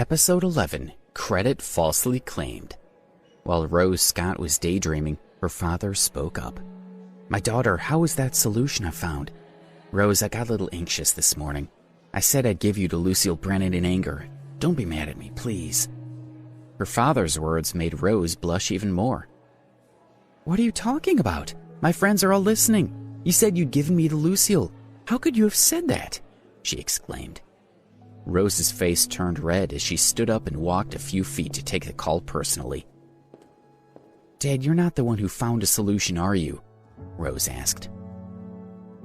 Episode 11, Credit Falsely Claimed. While Rose Scott was daydreaming, her father spoke up. "My daughter, how is that solution I found? Rose, I got a little anxious this morning. I said I'd give you to Lucille Brennan in anger. Don't be mad at me, please." Her father's words made Rose blush even more. "What are you talking about? My friends are all listening. You said you'd given me to Lucille. How could you have said that?" she exclaimed. Rose's face turned red as she stood up and walked a few feet to take the call personally. "Dad, you're not the one who found a solution, are you?" Rose asked.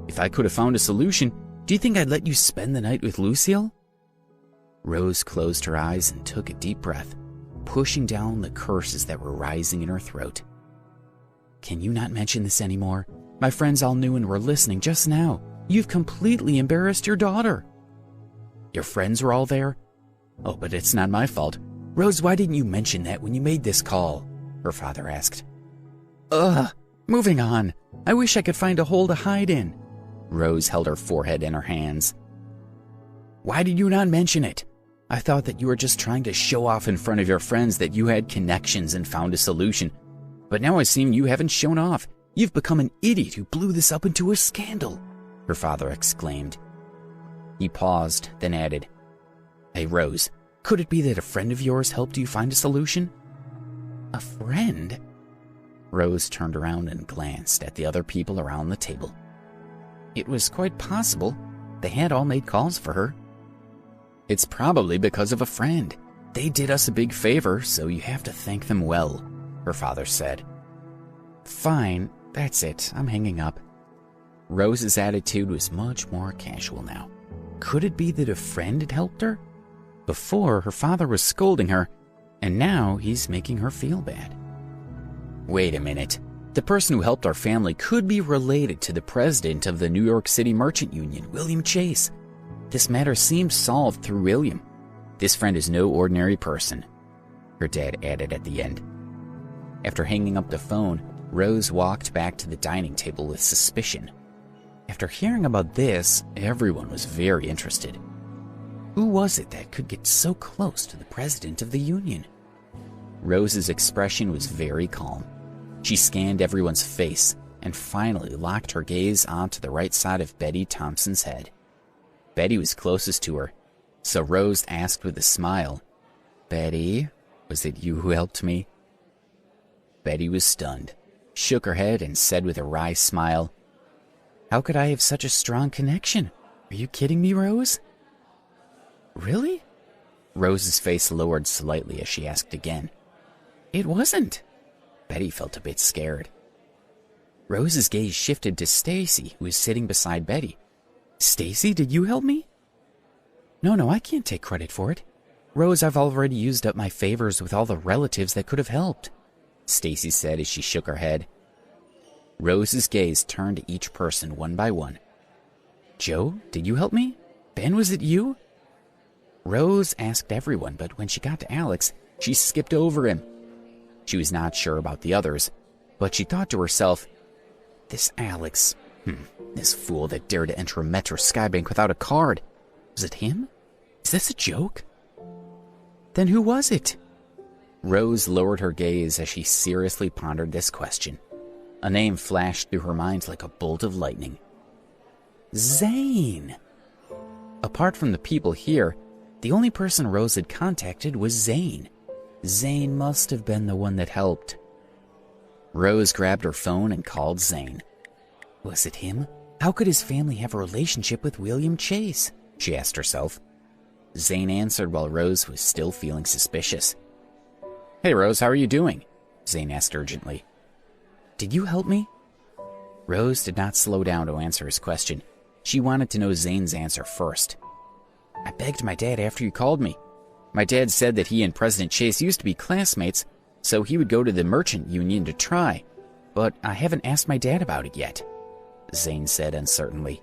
"If I could have found a solution, do you think I'd let you spend the night with Lucille?" Rose closed her eyes and took a deep breath, pushing down the curses that were rising in her throat. "Can you not mention this anymore? My friends all knew and were listening just now. You've completely embarrassed your daughter." "Your friends were all there? Oh, but it's not my fault. Rose, why didn't you mention that when you made this call?" her father asked. Moving on. I wish I could find a hole to hide in." Rose held her forehead in her hands. "Why did you not mention it? I thought that you were just trying to show off in front of your friends that you had connections and found a solution. But now I see you haven't shown off. You've become an idiot who blew this up into a scandal," her father exclaimed. He paused, then added, "Hey, Rose, could it be that a friend of yours helped you find a solution?" "A friend?" Rose turned around and glanced at the other people around the table. It was quite possible. They had all made calls for her. "It's probably because of a friend. They did us a big favor, so you have to thank them well," her father said. "Fine, that's it. I'm hanging up." Rose's attitude was much more casual now. Could it be that a friend had helped her? Before, her father was scolding her, and now he's making her feel bad. Wait a minute. The person who helped our family could be related to the president of the New York City Merchant Union, William Chase. This matter seems solved through William. This friend is no ordinary person," her dad added at the end. After hanging up the phone, Rose walked back to the dining table with suspicion. After hearing about this, everyone was very interested. Who was it that could get so close to the president of the union? Rose's expression was very calm. She scanned everyone's face and finally locked her gaze onto the right side of Betty Thompson's head. Betty was closest to her, so Rose asked with a smile, "Betty, was it you who helped me?" Betty was stunned, shook her head, and said with a wry smile, "How could I have such a strong connection? Are you kidding me, Rose?" "Really?" Rose's face lowered slightly as she asked again. "It wasn't." Betty felt a bit scared. Rose's gaze shifted to Stacy, who was sitting beside Betty. "Stacy, did you help me?" No, I can't take credit for it. Rose, I've already used up my favors with all the relatives that could have helped," Stacy said as she shook her head. Rose's gaze turned to each person one by one. "Joe, did you help me? Ben, was it you?" Rose asked everyone, but when she got to Alex, she skipped over him. She was not sure about the others, but she thought to herself, "This Alex, this fool that dared to enter a Metro Skybank without a card. Was it him? Is this a joke?" "Then who was it?" Rose lowered her gaze as she seriously pondered this question. A name flashed through her mind like a bolt of lightning. Zane! Apart from the people here, the only person Rose had contacted was Zane. Zane must have been the one that helped. Rose grabbed her phone and called Zane. Was it him? How could his family have a relationship with William Chase? She asked herself. Zane answered while Rose was still feeling suspicious. "Hey Rose, how are you doing?" Zane asked urgently. "Did you help me?" Rose did not slow down to answer his question. She wanted to know Zane's answer first. "I begged my dad after you called me. My dad said that he and President Chase used to be classmates, so he would go to the merchant union to try. But I haven't asked my dad about it yet," Zane said uncertainly.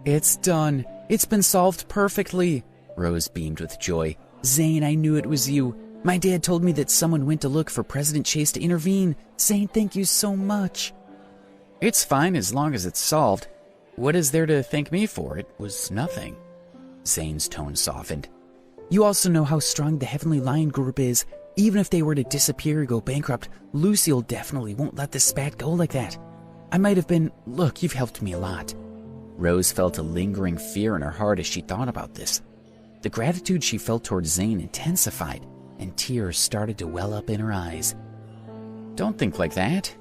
"It's done. It's been solved perfectly," Rose beamed with joy. "Zane, I knew it was you. My dad told me that someone went to look for President Chase to intervene. Zane, thank you so much." "It's fine as long as it's solved. What is there to thank me for? It was nothing." Zane's tone softened. You also know how strong the Heavenly Lion group is. Even if they were to disappear or go bankrupt, Lucille definitely won't let this spat go like that. I might have been... Look, you've helped me a lot. Rose felt a lingering fear in her heart as she thought about this. The gratitude she felt towards Zane intensified, and tears started to well up in her eyes. Don't think like that.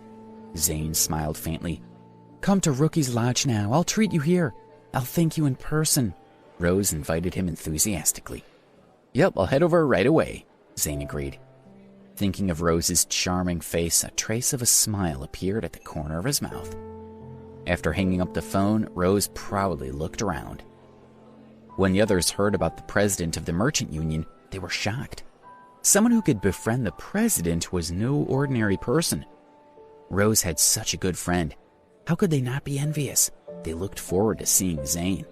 Zane smiled faintly. Come to Rookie's Lodge now. I'll treat you here. I'll thank you in person. Rose invited him enthusiastically. Yep, I'll head over right away, Zane agreed. Thinking of Rose's charming face, a trace of a smile appeared at the corner of his mouth. After hanging up the phone, Rose proudly looked around. When the others heard about the president of the merchant union, they were shocked. Someone who could befriend the president was no ordinary person. Rose had such a good friend. How could they not be envious? They looked forward to seeing Zane.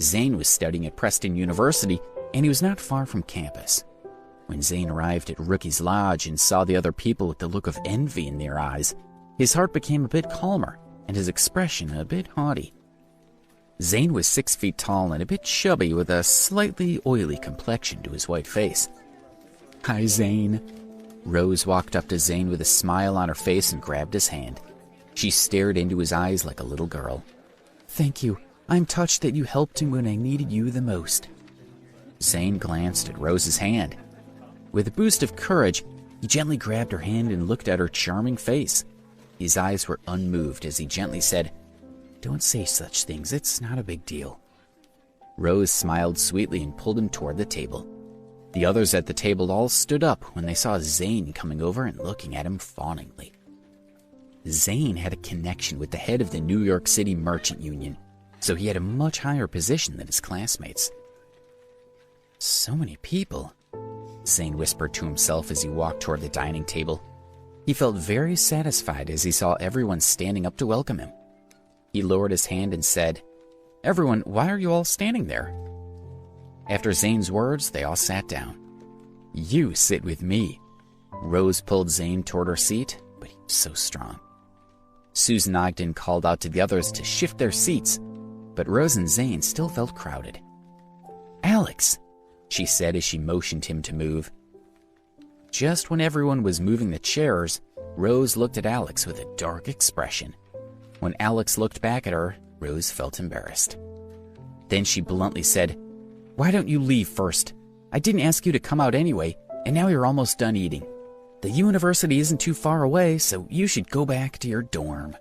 Zane was studying at Preston University, and he was not far from campus. When Zane arrived at Rookie's Lodge and saw the other people with the look of envy in their eyes, his heart became a bit calmer and his expression a bit haughty. Zane was 6 feet tall and a bit chubby with a slightly oily complexion to his white face. Hi, Zane. Rose walked up to Zane with a smile on her face and grabbed his hand. She stared into his eyes like a little girl. Thank you. I'm touched that you helped me when I needed you the most. Zane glanced at Rose's hand. With a boost of courage, he gently grabbed her hand and looked at her charming face. His eyes were unmoved as he gently said, Don't say such things, it's not a big deal. Rose smiled sweetly and pulled him toward the table. The others at the table all stood up when they saw Zane coming over and looking at him fawningly. Zane had a connection with the head of the New York City Merchant Union, so he had a much higher position than his classmates. So many people, Zane whispered to himself as he walked toward the dining table. He felt very satisfied as he saw everyone standing up to welcome him. He lowered his hand and said, Everyone, why are you all standing there? After Zane's words, they all sat down. You sit with me. Rose pulled Zane toward her seat, but he was so strong. Susan Ogden called out to the others to shift their seats, but Rose and Zane still felt crowded. Alex, she said as she motioned him to move. Just when everyone was moving the chairs, Rose looked at Alex with a dark expression. When Alex looked back at her, Rose felt embarrassed. Then she bluntly said, Why don't you leave first? I didn't ask you to come out anyway, and now you're almost done eating. The university isn't too far away, so you should go back to your dorm.